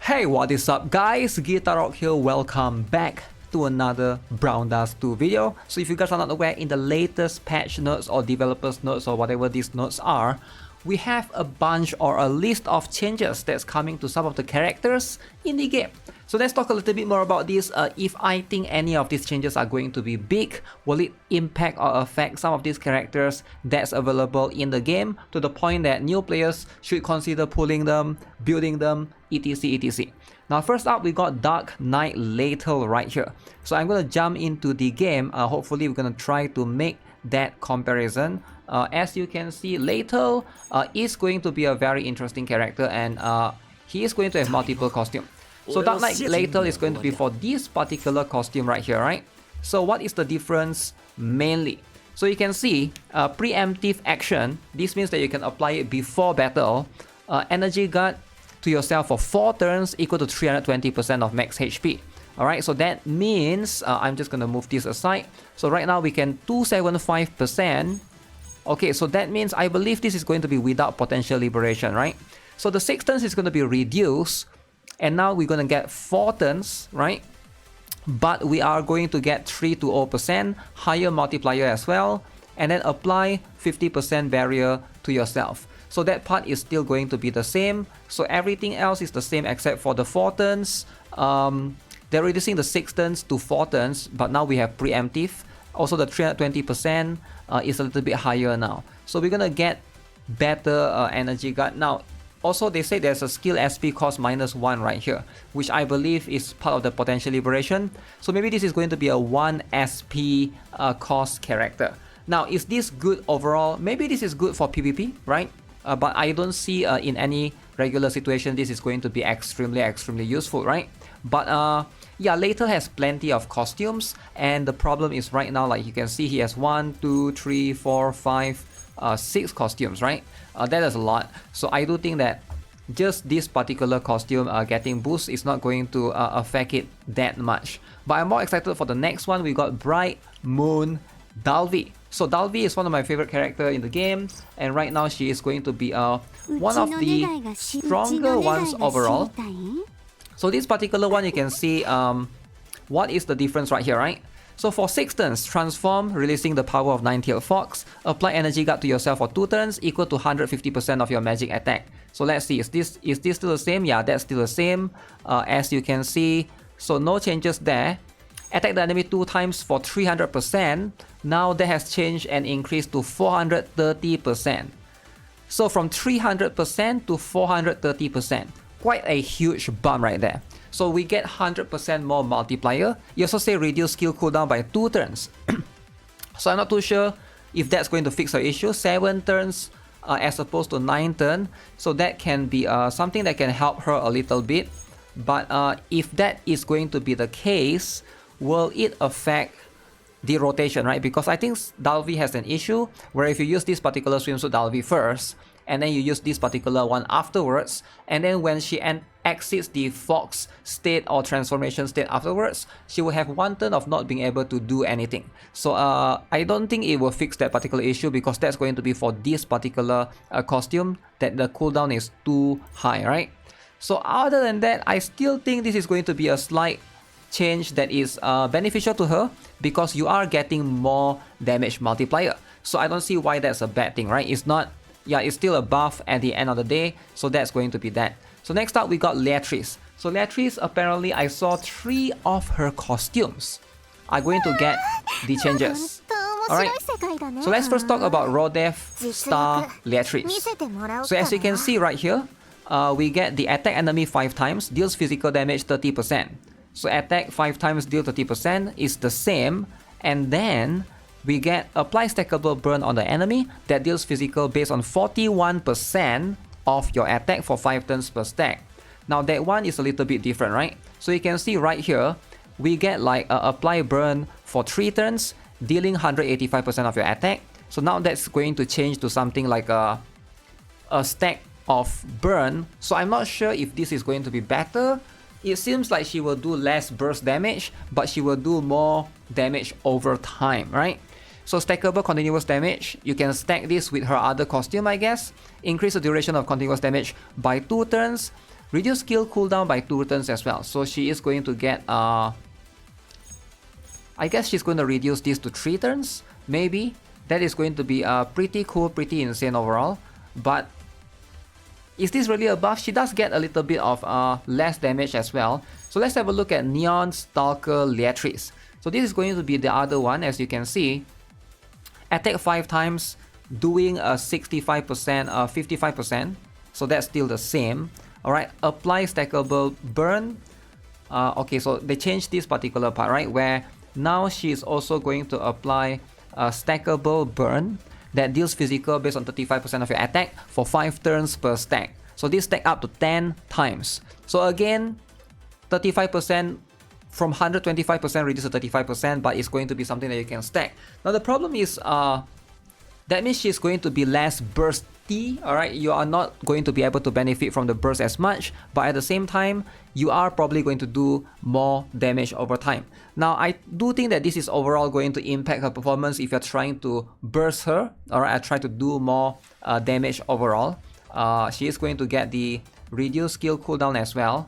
Hey, what is up guys? GuitarRock here, welcome back to another Brown Dust 2 video. So if you guys are not aware, in the latest patch notes or developers notes or whatever these notes are, we have a bunch or a list of changes that's coming to some of the characters in the game. So let's talk a little bit more about this. If I think any of these changes are going to be big, will it impact or affect some of these characters that's available in the game to the point that new players should consider pulling them, building them, etc etc. Now first up, we got Knight Lathel right here. So I'm going to jump into the game. Hopefully we're going to try to make that comparison. As you can see, Lathel is going to be a very interesting character, and he is going to have multiple costumes. So Knight Lathel is going to be for this particular costume right here, right? So what is the difference mainly? So you can see preemptive action. This means that you can apply it before battle. Energy guard to yourself for 4 turns equal to 320% of max HP. Alright, so that means I'm just going to move this aside. So right now we can 275%. Okay, so that means I believe this is going to be without potential liberation, right? So the 6 turns is going to be reduced. And now we're going to get 4 turns, right? But we are going to get 320% higher multiplier as well. And then apply 50% barrier to yourself. So that part is still going to be the same. So everything else is the same except for the 4 turns. They're reducing the 6 turns to 4 turns. But now we have preemptive. Also the 320% is a little bit higher now. So we're going to get better energy guard. Now, also, they say there's a skill SP cost -1 right here, which I believe is part of the potential liberation. So maybe this is going to be a 1 SP cost character. Now, is this good overall? Maybe this is good for PvP, right? But I don't see in any regular situation this is going to be extremely useful, right? But yeah, Lathel has plenty of costumes, and the problem is right now, like you can see, he has 1, 2, 3, 4, 5, 6 costumes, right? That is a lot. So I do think that just this particular costume getting boost is not going to affect it that much. But I'm more excited for the next one. We got Bright Moon Dalvi. So Dalvi is one of my favorite characters in the game, and right now she is going to be one of the stronger ones overall. So this particular one, you can see what is the difference right here, right? So for 6 turns, transform, releasing the power of 9-tailed fox. Apply energy guard to yourself for 2 turns, equal to 150% of your magic attack. So let's see, is this still the same? Yeah, that's still the same. As you can see, so no changes there. Attack the enemy 2 times for 300%. Now that has changed and increased to 430%. So from 300% to 430%. Quite a huge bump right there. So we get 100% more multiplier. You also say reduce skill cooldown by 2 turns. So I'm not too sure if that's going to fix the issue. 7 turns as opposed to 9 turns. So that can be something that can help her a little bit. But if that is going to be the case, will it affect the rotation, right? Because I think Dalvi has an issue where if you use this particular swimsuit Dalvi first, and then you use this particular one afterwards, and then when she exits the fox state or transformation state afterwards, she will have 1 turn of not being able to do anything. So I don't think it will fix that particular issue, because that's going to be for this particular costume that the cooldown is too high, right? So other than that, I still think this is going to be a slight change that is beneficial to her, because you are getting more damage multiplier. So I don't see why that's a bad thing, right? It's not. Yeah, it's still a buff at the end of the day, so that's going to be that. So next up, we got Liatris. So Liatris, apparently I saw 3 of her costumes are going to get the changes. Alright, so let's first talk about Rodef Star Liatris. So as you can see right here, we get the attack enemy 5 times, deals physical damage 30%. So attack 5 times, deal 30% is the same, and then we get apply stackable burn on the enemy that deals physical based on 41% of your attack for 5 turns per stack. Now that one is a little bit different, right? So you can see right here, we get like apply burn for 3 turns, dealing 185% of your attack. So now that's going to change to something like a stack of burn. So I'm not sure if this is going to be better. It seems like she will do less burst damage, but she will do more damage over time, right? So stackable continuous damage, you can stack this with her other costume, I guess. Increase the duration of continuous damage by 2 turns. Reduce skill cooldown by 2 turns as well. So she is going to get, I guess she's going to reduce this to 3 turns, maybe. That is going to be pretty cool, pretty insane overall. But is this really a buff? She does get a little bit of less damage as well. So let's have a look at Neon Stalker Liatris. So this is going to be the other one, as you can see. Attack 5 times, doing a 65%, 55%. So that's still the same. Alright, apply stackable burn. Okay, so they changed this particular part, right? Where now she's also going to apply a stackable burn that deals physical based on 35% of your attack for 5 turns per stack. So this stack up to 10 times. So again, 35% from 125% reduce to 35%, but it's going to be something that you can stack. Now the problem is, that means she's going to be less bursty, alright? You are not going to be able to benefit from the burst as much, but at the same time, you are probably going to do more damage over time. Now, I do think that this is overall going to impact her performance if you're trying to burst her, alright? I try to do more damage overall. She is going to get the reduced skill cooldown as well,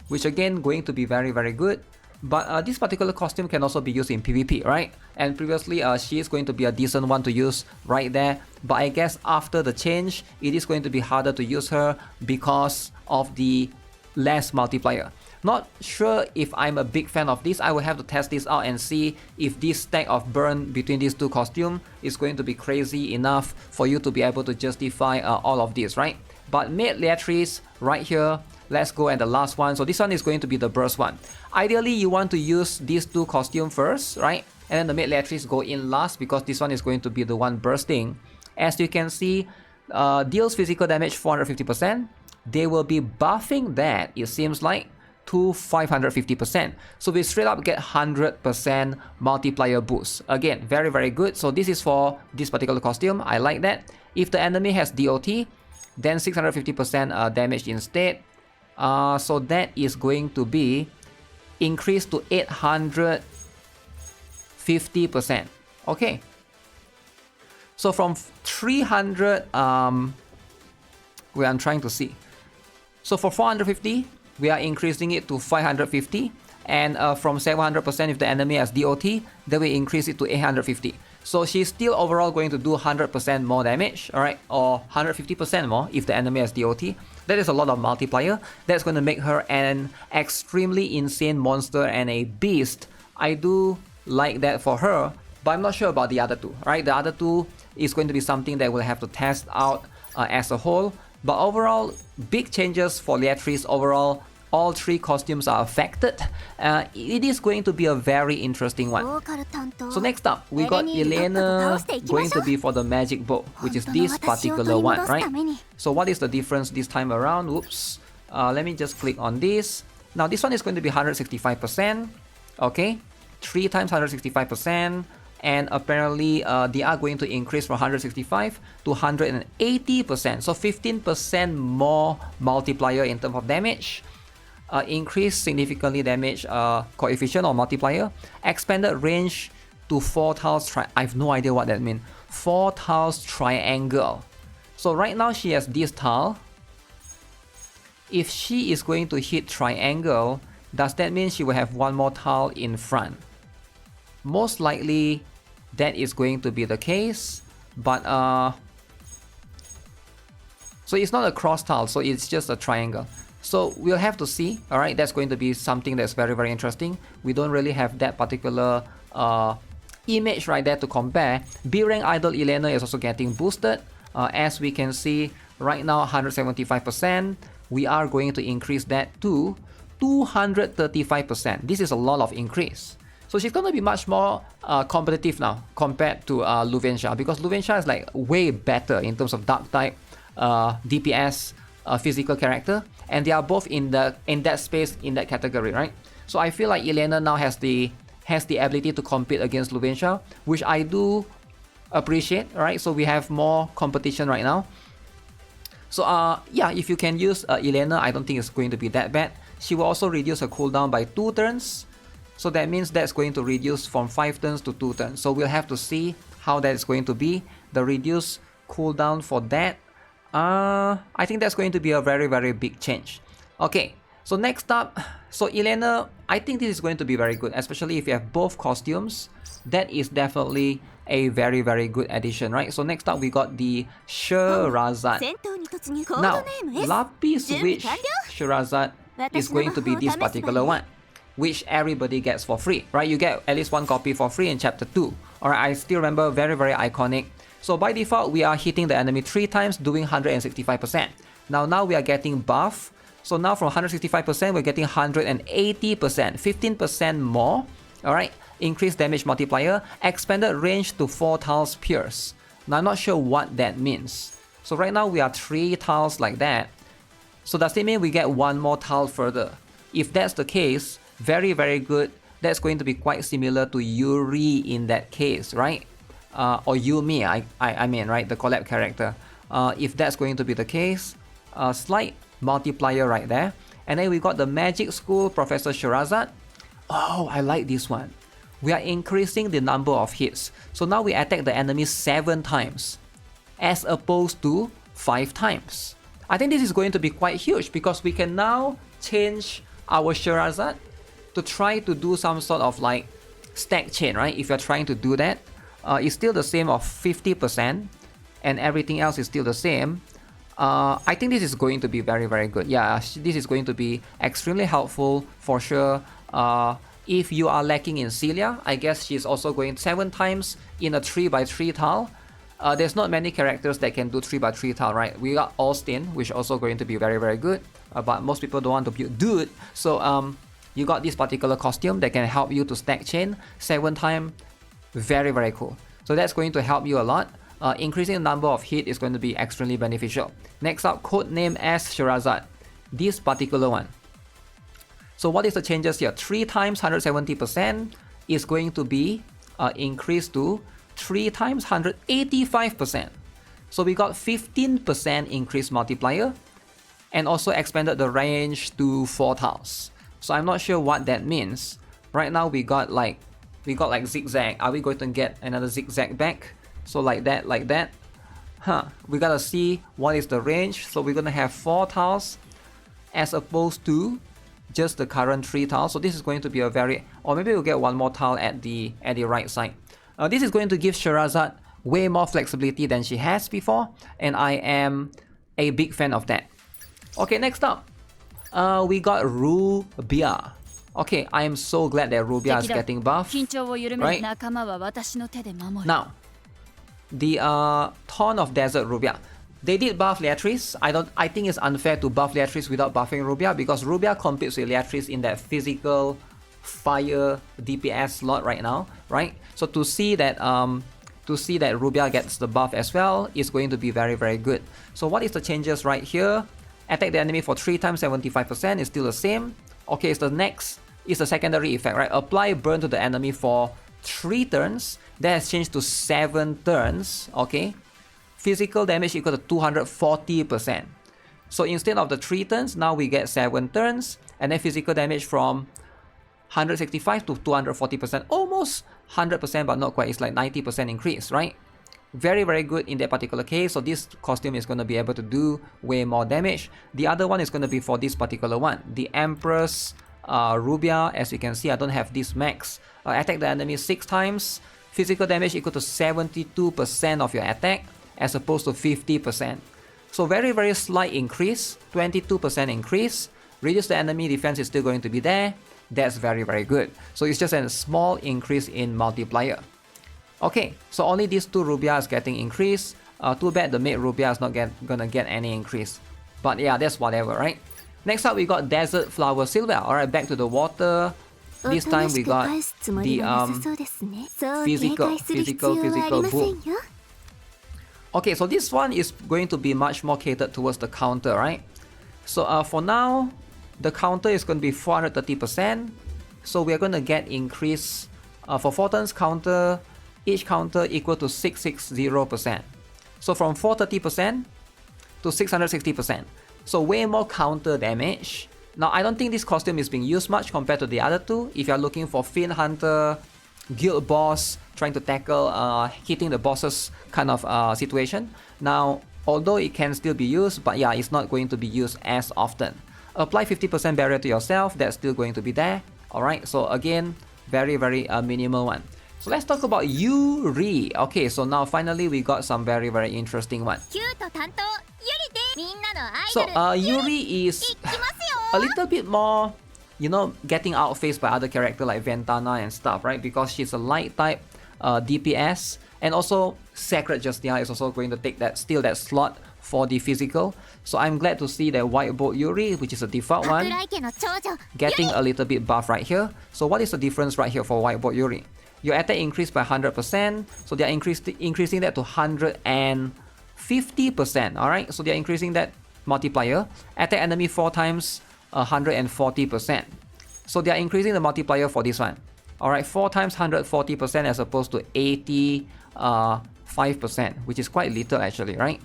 which again, going to be very, very good. But this particular costume can also be used in PvP, right? And previously, she is going to be a decent one to use right there. But I guess after the change, it is going to be harder to use her because of the less multiplier. Not sure if I'm a big fan of this. I will have to test this out and see if this stack of burn between these two costumes is going to be crazy enough for you to be able to justify all of this, right? But mid Liatris right here. Let's go at the last one. So this one is going to be the burst one. Ideally, you want to use these two costumes first, right? And then the mid Liatris go in last because this one is going to be the one bursting. As you can see, deals physical damage 450%. They will be buffing that, it seems like, to 550%. So we straight up get 100% multiplier boost. Again, very, very good. So this is for this particular costume. I like that. If the enemy has DOT, then 650% damage instead. So that is going to be increased to 850%. Okay. So from 300, where I'm trying to see. So for 450, we are increasing it to 550. And from 700% if the enemy has DOT, then we increase it to 850. So she's still overall going to do 100% more damage, alright? Or 150% more if the enemy has DOT. That is a lot of multiplier. That's going to make her an extremely insane monster and a beast. I do like that for her, but I'm not sure about the other two, right? The other two is going to be something that we'll have to test out as a whole. But overall, big changes for Liatris overall. All 3 costumes are affected. It is going to be a very interesting one. So next up, we got Elena going to be for the magic bow, which is this particular one, right? So what is the difference this time around? Oops. Let me just click on this. Now this one is going to be 165%. Okay, 3 times 165%. And apparently they are going to increase from 165 to 180%. So 15% more multiplier in terms of damage. Increase significantly damage coefficient or multiplier. Expanded range to 4 tiles. I have no idea what that means. 4 tiles triangle. So right now she has this tile. If she is going to hit triangle, does that mean she will have one more tile in front? Most likely that is going to be the case. But so it's not a cross tile, so it's just a triangle. So we'll have to see, alright, that's going to be something that's very, very interesting. We don't really have that particular image right there to compare. B-rank idol Elena is also getting boosted. As we can see right now, 175%. We are going to increase that to 235%. This is a lot of increase. So she's going to be much more competitive now compared to Luventia, because Luventia is like way better in terms of dark type, DPS, physical character, and they are both in that space, in that category, right? So I feel like Elena now has the ability to compete against Luventia, which I do appreciate, right? So we have more competition right now. So yeah, if you can use Elena, I don't think it's going to be that bad. She will also reduce her cooldown by 2 turns. So that means that's going to reduce from 5 turns to 2 turns. So we'll have to see how that is going to be. The reduced cooldown for that, I think that's going to be a very, very big change. Okay, so next up, so Elena, I think this is going to be very good, especially if you have both costumes. That is definitely a very, very good addition, right? So next up, we got the Shirazad. Now, Lapis Witch Shirazad is going to be this particular one, which everybody gets for free, right? You get at least one copy for free in chapter 2. Alright, I still remember, very, very iconic. So by default, we are hitting the enemy 3 times, doing 165%. Now we are getting buff. So now from 165%, we're getting 180%, 15% more. Alright, increased damage multiplier, expanded range to 4 tiles pierce. Now I'm not sure what that means. So right now we are 3 tiles like that. So does it mean we get 1 more tile further? If that's the case, very, very good. That's going to be quite similar to Yuri in that case, right? Or Yumi, I mean, right? The collab character. If that's going to be the case, slight multiplier right there. And then we got the Magic School Professor Shirazad. Oh, I like this one. We are increasing the number of hits. So now we attack the enemy 7 times as opposed to 5 times. I think this is going to be quite huge because we can now change our Shirazad to try to do some sort of like stack chain, right? If you're trying to do that, it's still the same of 50% and everything else is still the same. I think this is going to be very, very good. Yeah, this is going to be extremely helpful for sure. If you are lacking in Sylvia, I guess she's also going 7 times in a 3x3 tile. There's not many characters that can do 3x3 tile, right? We got Austin, which is also going to be very, very good. But most people don't want to build dude. So you got this particular costume that can help you to stack chain 7 times. Very, very cool. So that's going to help you a lot. Increasing the number of hit is going to be extremely beneficial. Next up, codename as Shirazad. This particular one. So what is the changes here? 3 times 170% is going to be increased to 3 times 185%. So we got 15% increased multiplier and also expanded the range to 4 tiles. So I'm not sure what that means. Right now we got like zigzag. Are we going to get another zigzag back? So like that. We gotta see what is the range. So we're gonna have 4 tiles as opposed to just the current 3 tiles. So this is going to be a very, or maybe we'll get 1 more tile at the right side. This is going to give Shirazad way more flexibility than she has before, and I am a big fan of that. Okay, next up, we got Rubia. Okay, I am so glad that Rubia is getting buffed, right? Now, the Thorn of Desert Rubia. They did buff Liatris. I think it's unfair to buff Liatris without buffing Rubia because Rubia competes with Liatris in that physical fire DPS slot right now, right? So to see that Rubia gets the buff as well is going to be very, very good. So what is the changes right here? Attack the enemy for 3 times 75% is still the same. Okay, so the next is the secondary effect, right? Apply burn to the enemy for 3 turns. That has changed to 7 turns, okay? Physical damage equal to 240%. So instead of the 3 turns, now we get 7 turns, and then physical damage from 165 to 240%, almost 100%, but not quite. It's like 90% increase, right? Very, very good in that particular case. So this costume is going to be able to do way more damage. The other one is going to be for this particular one, the Empress Rubia. As you can see, I don't have this max. Attack the enemy 6 times. Physical damage equal to 72% of your attack as opposed to 50%. So very, very slight increase, 22% increase. Reduce the enemy defense is still going to be there. That's very, very good. So it's just a small increase in multiplier. Okay, so only these 2 Rubia is getting increased. Too bad the maid Rubia is not gonna get any increase. But yeah, that's whatever, right? Next up, we got Desert Flower Sylvia. Alright, back to the water. This time we got the physical boom. Okay, so this one is going to be much more catered towards the counter, right? So for now, the counter is going to be 430%. So we are going to get increase for 4 turns counter, each counter equal to 660%. So from 430% to 660%. So way more counter damage. Now I don't think this costume is being used much compared to the other 2. If you're looking for Fiend Hunter, Guild Boss, trying to tackle hitting the bosses kind of situation. Now although it can still be used, but yeah, it's not going to be used as often. Apply 50% barrier to yourself, that's still going to be there. Alright, so again, very minimal one. So let's talk about Yuri. Okay, so now finally we got some very interesting one. So Yuri is a little bit more, you know, getting outfaced by other characters like Ventana and stuff, right? Because she's a light type DPS, and also Sacred Justia is also going to take that slot for the physical. So I'm glad to see that White Bolt Yuri, which is a default one, getting a little bit buff right here. So what is the difference right here for White Bolt Yuri? Your attack increased by 100%, so they're increasing that to 150%, alright? So they're increasing that multiplier. Attack enemy 4 times 140%. So they're increasing the multiplier for this one. Alright, 4 times 140% as opposed to 85%, which is quite little actually, right?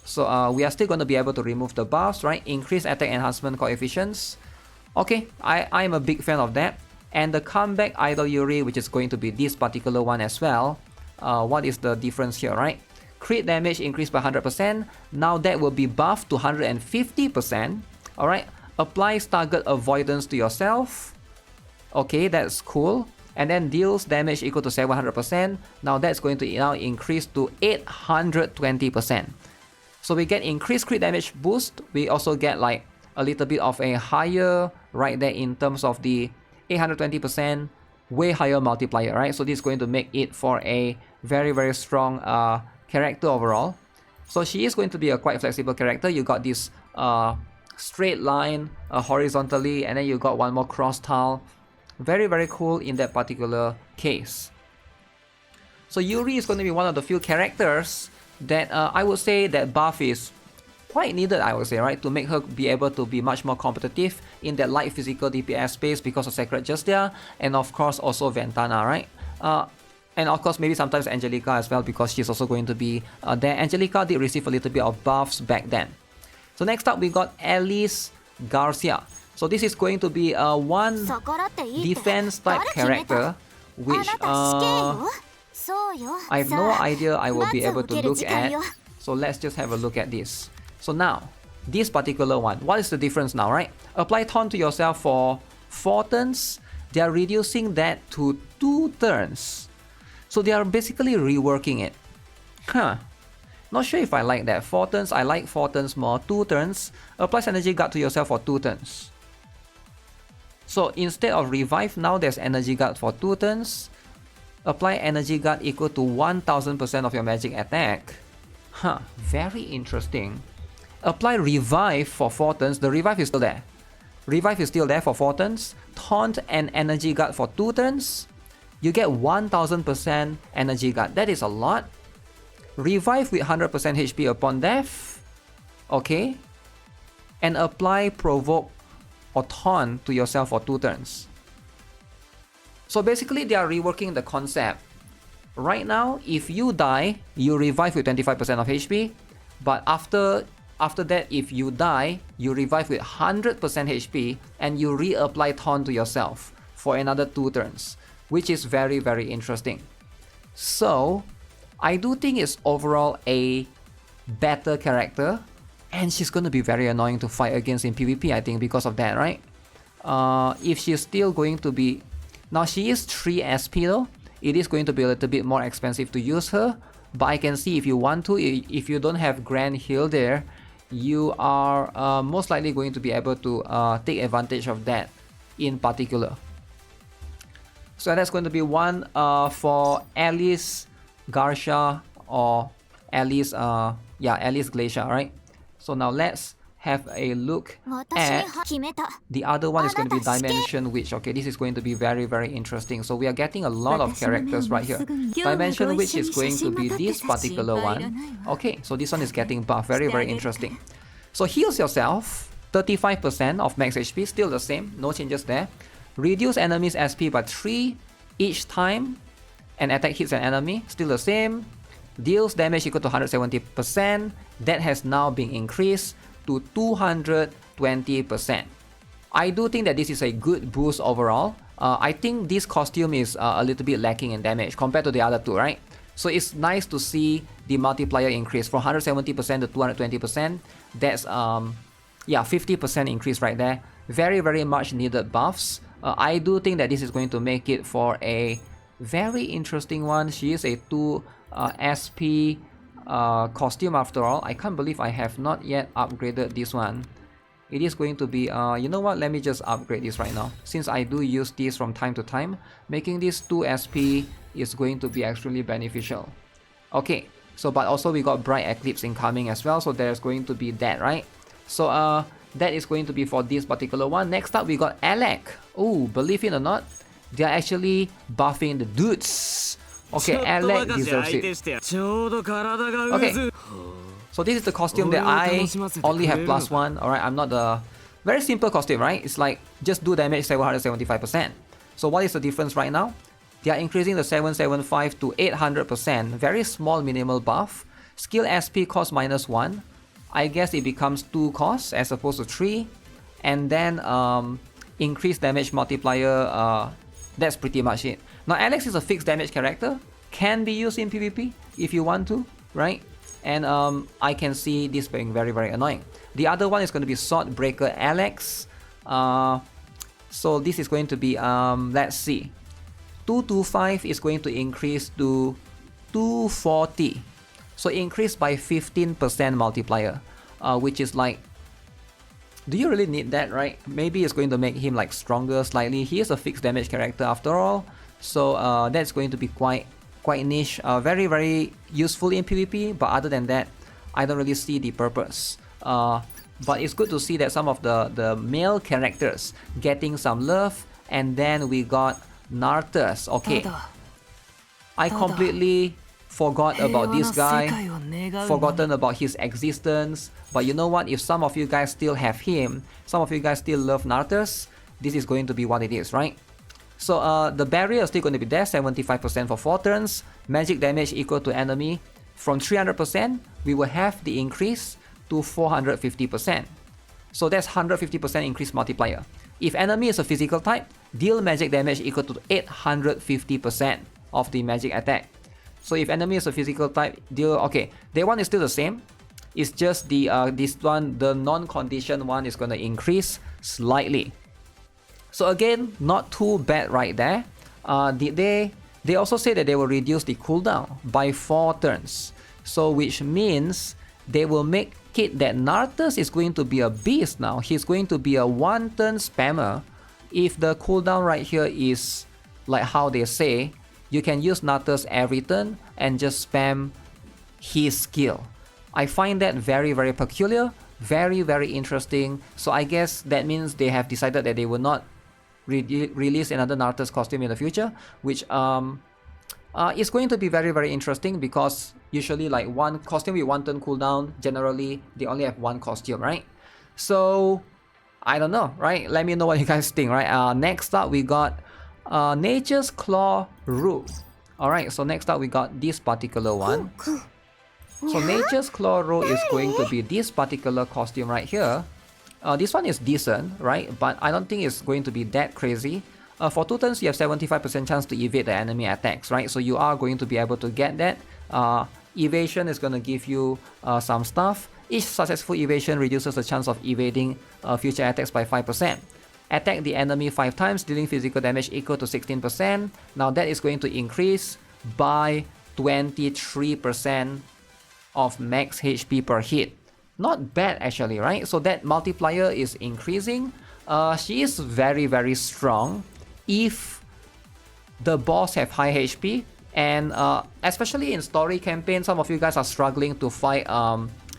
So we are still going to be able to remove the buffs, right? Increase attack enhancement coefficients. Okay, I'm a big fan of that. And the comeback idol Yuri, which is going to be this particular one as well. What is the difference here, right? Crit damage increased by 100%. Now that will be buffed to 150%. Alright, applies target avoidance to yourself. Okay, that's cool. And then deals damage equal to 700%. Now that's going to now increase to 820%. So we get increased crit damage boost. We also get like a little bit of a higher right there in terms of the 820%, way higher multiplier, right? So this is going to make it for a very strong character overall. So she is going to be a quite flexible character. You got this straight line horizontally, and then you got one more cross tile. Very cool in that particular case. So Yuri is going to be one of the few characters that I would say that buff is quite needed, I would say, right? To make her be able to be much more competitive in that light physical DPS space because of Sacred Justia, and of course also Ventana, right? And of course maybe sometimes Angelica as well, because she's also going to be there. Angelica did receive a little bit of buffs back then. So next up we got Alicia Glacia. So this is going to be one defense type character, which I have no idea I will be able to look at. So let's just have a look at this. So now, this particular one, what is the difference now, right? Apply taunt to yourself for 4 turns. They are reducing that to 2 turns. So they are basically reworking it. Not sure if I like that. 4 turns, I like 4 turns more. 2 turns, applies energy guard to yourself for 2 turns. So instead of revive, now there's energy guard for 2 turns. Apply energy guard equal to 1000% of your magic attack. Very interesting. Apply revive for 4 turns. The revive is still there. Revive is still there for 4 turns. Taunt and energy guard for 2 turns. You get 1000% energy guard. That is a lot. Revive with 100% HP upon death. Okay. And apply provoke or taunt to yourself for 2 turns. So basically they are reworking the concept. Right now, if you die, you revive with 25% of HP. But after that, if you die, you revive with 100% HP and you reapply taunt to yourself for another 2 turns, which is very interesting. So I do think it's overall a better character, and she's going to be very annoying to fight against in PvP, I think, because of that, right? If she's still going to be... Now she is 3 SP though. It is going to be a little bit more expensive to use her, but I can see if you want to, if you don't have Grand Heal there, you are most likely going to be able to take advantage of that in particular. So that's going to be one for Alicia Glacia, or Alicia Glacia, right? So now let's have a look at the other one. Is going to be Dimension Witch. Okay, this is going to be very interesting. So we are getting a lot of characters right here. Dimension Witch is going to be this particular one. Okay, so this one is getting buff. Very interesting. So heals yourself 35% of max HP, still the same, no changes there. Reduce enemies SP by 3 each time an attack hits an enemy, still the same. Deals damage equal to 170%. That has now been increased to 220%. I do think that this is a good boost overall. I think this costume is a little bit lacking in damage compared to the other two, right? So it's nice to see the multiplier increase from 170% to 220%. That's yeah, 50% increase right there. Very, very much needed buffs. I do think that this is going to make it for a very interesting one. She is a 2 SP costume after all. I can't believe I have not yet upgraded this one. It is going to be, you know what, let me just upgrade this right now. Since I do use this from time to time, making this 2 SP is going to be extremely beneficial. Okay, so but also we got Bright Eclipse incoming as well, so there's going to be that, right? So that is going to be for this particular one. Next up we got Alec. Oh, believe it or not, they are actually buffing the dudes. Okay, Alec deserves it. Okay, so this is the costume that I only have +1. Alright, I'm not the... Very simple costume, right? It's like, just do damage 775%. So what is the difference right now? They are increasing the 775 to 800%. Very small minimal buff. Skill SP cost -1. I guess it becomes 2 costs as opposed to 3. And then increased damage multiplier, that's pretty much it. Now Alex is a fixed damage character. Can be used in PvP if you want to, right? And I can see this being very, very annoying. The other one is going to be Sword Breaker Alex. So this is going to be, let's see. 225 is going to increase to 240. So increase by 15% multiplier, which is like, do you really need that, right? Maybe it's going to make him like stronger slightly. He is a fixed damage character after all. So that's going to be quite niche, very, very useful in PvP, but other than that, I don't really see the purpose. But it's good to see that some of the male characters getting some love. And then we got Natus. Okay, I completely forgot about this guy, forgotten about his existence. But you know what, if some of you guys still have him, some of you guys still love Natus, this is going to be what it is, right? So the barrier is still going to be there, 75% for 4 turns. Magic damage equal to enemy. From 300%, we will have the increase to 450%. So that's 150% increase multiplier. If enemy is a physical type, deal magic damage equal to 850% of the magic attack. So if enemy is a physical type, deal... Okay, day 1 is still the same. It's just the this one, the non-conditioned one, is going to increase slightly. So again, not too bad right there. They also say that they will reduce the cooldown by 4 turns. So which means they will make it that Natus is going to be a beast now. He's going to be a 1-turn spammer. If the cooldown right here is like how they say, you can use Natus every turn and just spam his skill. I find that very, very peculiar, very, very interesting. So I guess that means they have decided that they will not release another Natus costume in the future, which is going to be very, very interesting, because usually like one costume with 1 turn cooldown, generally they only have 1 costume, right? So I don't know, right? Let me know what you guys think, right? Next up we got Nature's Claw Rule. Alright, so next up we got this particular one. So Nature's Claw Rule is going to be this particular costume right here. This one is decent, right? But I don't think it's going to be that crazy. For 2 turns, you have 75% chance to evade the enemy attacks, right? So you are going to be able to get that. Evasion is going to give you some stuff. Each successful evasion reduces the chance of evading future attacks by 5%. Attack the enemy 5 times, dealing physical damage equal to 16%. Now that is going to increase by 23% of max HP per hit. Not bad actually, right? So that multiplier is increasing. She is very, very strong if the boss have high HP, and especially in story campaign, some of you guys are struggling to fight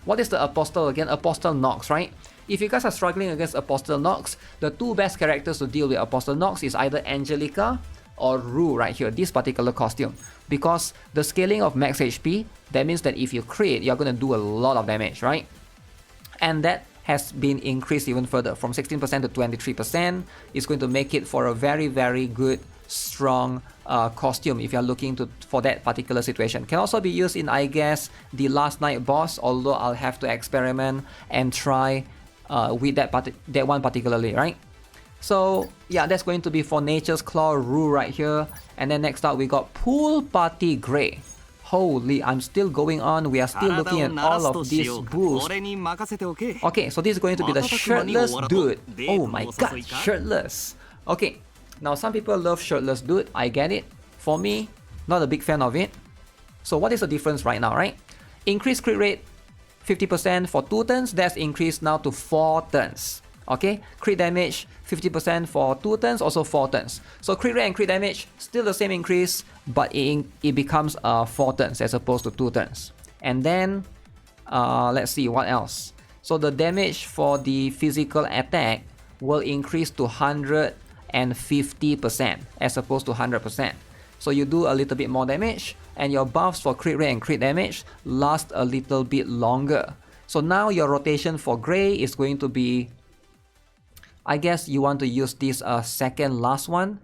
what is the Apostle again? Apostle Nox, right? If you guys are struggling against Apostle Nox, the 2 best characters to deal with Apostle Nox is either Angelica or Rue right here, this particular costume. Because the scaling of max HP, that means that if you crit, you're going to do a lot of damage, right? And that has been increased even further from 16% to 23%. It's going to make it for a very, very good, strong costume if you're looking for that particular situation. Can also be used in, I guess, the Last Night boss, although I'll have to experiment and try with that one particularly, right? So yeah, that's going to be for Nature's Claw Rule right here. And then next up we got Pool Party Grey. Holy, I'm still going on. We are still looking at all of these boosts. Okay, so this is going to be the shirtless dude. Oh my god, shirtless. Okay, now some people love shirtless dude. I get it. For me, not a big fan of it. So what is the difference right now, right? Increased crit rate 50% for 2 turns. That's increased now to 4 turns. Okay, crit damage 50% for 2 turns, also 4 turns. So crit rate and crit damage still the same increase, but it becomes 4 turns as opposed to 2 turns. And then let's see what else. So the damage for the physical attack will increase to 150% as opposed to 100%. So you do a little bit more damage, and your buffs for crit rate and crit damage last a little bit longer. So now your rotation for Grey is going to be, I guess you want to use this second last one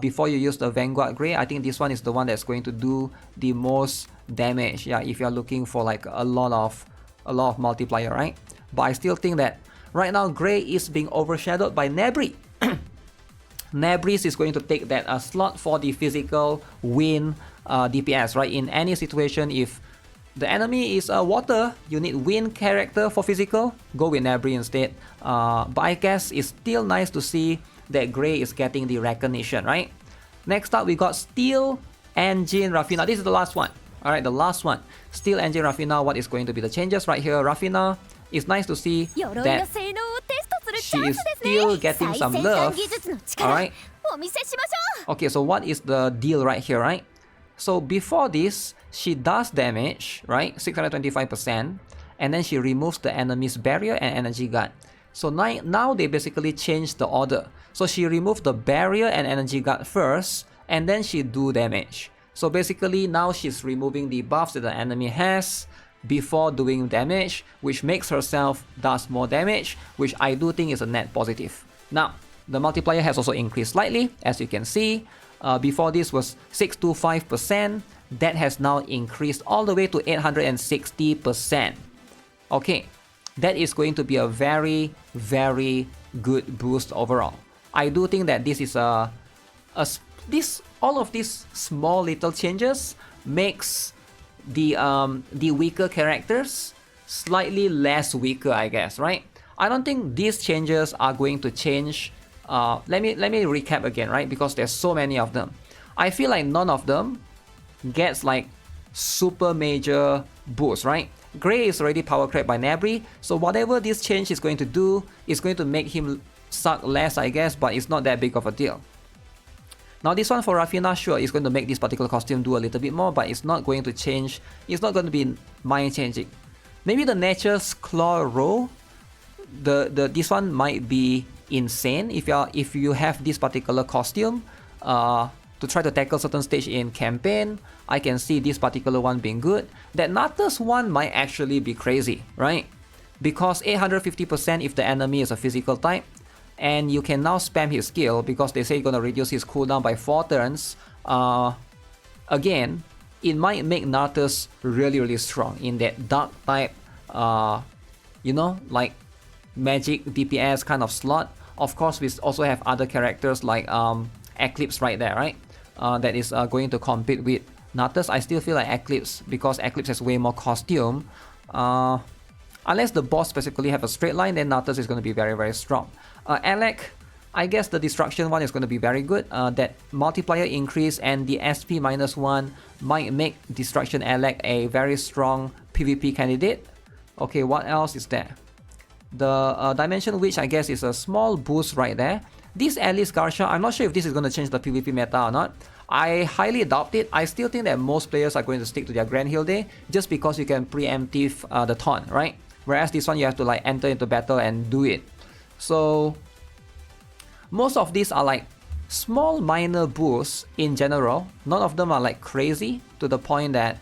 before you use the Vanguard Grey. I think this one is the one that's going to do the most damage. Yeah, if you're looking for like a lot of multiplier, right? But I still think that right now Grey is being overshadowed by Nebri. Nebris is going to take that slot for the physical wind DPS, right? In any situation, if the enemy is water, you need wind character for physical, go with Nebri instead. But I guess it's still nice to see that Grey is getting the recognition, right? Next up, we got Steel Engine Rafina. This is the last one. Alright, the last one. Steel Engine Rafina, what is going to be the changes right here? Rafina, it's nice to see that she is still getting some love. Alright. Okay, so what is the deal right here, right? So before this, she does damage, right? 625%. And then she removes the enemy's barrier and energy guard. So now they basically changed the order. So she removed the barrier and energy guard first, and then she do damage. So basically now she's removing the buffs that the enemy has before doing damage, which makes herself does more damage, which I do think is a net positive. Now, the multiplier has also increased slightly, as you can see. Before this was 625%, that has now increased all the way to 860%. Okay, that is going to be a very, very good boost overall. I do think that this is all of these small little changes makes the weaker characters slightly less weaker, I guess, right? I don't think these changes are going to change. Let me recap again, right? Because there's so many of them. I feel like none of them gets like super major boost, right? Grey is already power crept by Nebri, so whatever this change is going to do is going to make him suck less, I guess, but it's not that big of a deal. Now this one for Rafina, sure, is going to make this particular costume do a little bit more, but it's not going to change. It's not going to be mind changing. Maybe the Nature's Claw roll, this one might be insane if you have this particular costume to try to tackle certain stage in campaign. I can see this particular one being good. That Natus one might actually be crazy, right? Because 850% if the enemy is a physical type, and you can now spam his skill because they say you're gonna reduce his cooldown by 4 turns. Again, it might make Natus really, really strong in that dark type, you know, like magic DPS kind of slot. Of course, we also have other characters like Eclipse right there, right? That is going to compete with Natus. I still feel like Eclipse, because Eclipse has way more costume. Unless the boss specifically have a straight line, then Natus is going to be very, very strong. Alec, I guess the destruction one is going to be very good. That multiplier increase and the SP -1 might make destruction Alec a very strong PvP candidate. Okay, what else is there? The Dimension Witch, I guess, is a small boost right there. This Alicia Glacia, I'm not sure if this is going to change the PvP meta or not. I highly doubt it. I still think that most players are going to stick to their Grand Hill Day just because you can preemptive the taunt, right? Whereas this one you have to like enter into battle and do it. So most of these are like small minor boosts in general. None of them are like crazy to the point that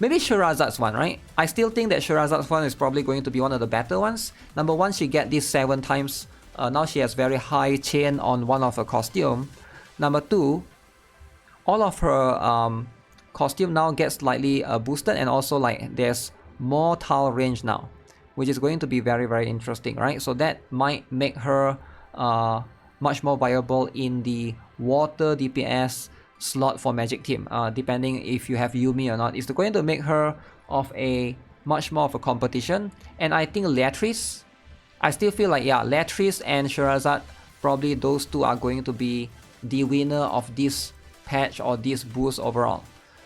maybe Shirazad's one, right? I still think that Shirazad's one is probably going to be one of the better ones. Number one, she get this 7 times. Now she has very high chain on one of her costume. Number two, all of her costume now gets slightly boosted, and also like there's more tile range now, which is going to be very, very interesting, right? So that might make her much more viable in the water DPS slot for Magic Team, depending if you have Yumi or not. It's going to make her of a much more of a competition. And I think Liatris, I still feel like, yeah, Liatris and Shirazad, probably those two are going to be the winner of this patch or this boost overall.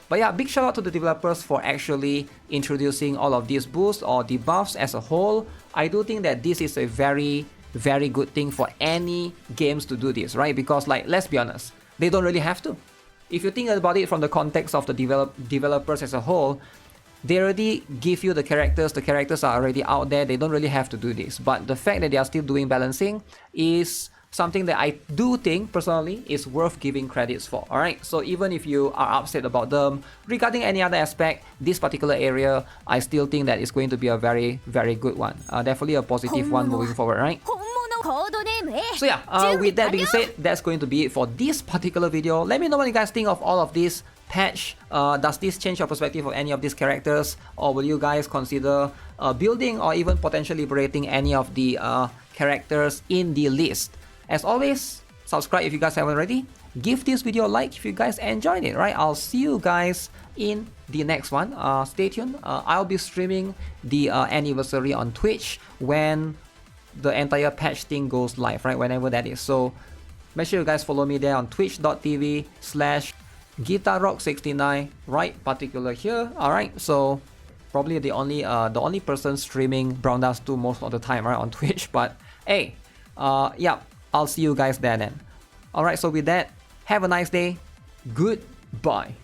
But yeah, big shout out to the developers for actually introducing all of these boosts or debuffs as a whole. I do think that this is a very good thing for any games to do this, right? Because like, let's be honest, they don't really have to. If you think about it from the context of the developers as a whole, they already give you the characters are already out there, they don't really have to do this. But the fact that they are still doing balancing is something that I do think personally is worth giving credits for. Alright, so even if you are upset about them regarding any other aspect, this particular area, I still think that it's going to be a very good one. Definitely a positive one moving forward, right? So yeah, with that being said, that's going to be it for this particular video. Let me know what you guys think of all of this patch. Does this change your perspective of any of these characters, or will you guys consider building or even potentially liberating any of the characters in the list? As always, subscribe if you guys haven't already. Give this video a like if you guys enjoyed it, right? I'll see you guys in the next one. Stay tuned. I'll be streaming the anniversary on Twitch when the entire patch thing goes live, right? Whenever that is. So make sure you guys follow me there on twitch.tv/GuitarRock69, right? Particular here. Alright, so probably the only person streaming Brown Dust 2 most of the time, right, on Twitch. But hey, yeah, I'll see you guys there then. Alright, so with that, have a nice day. Goodbye.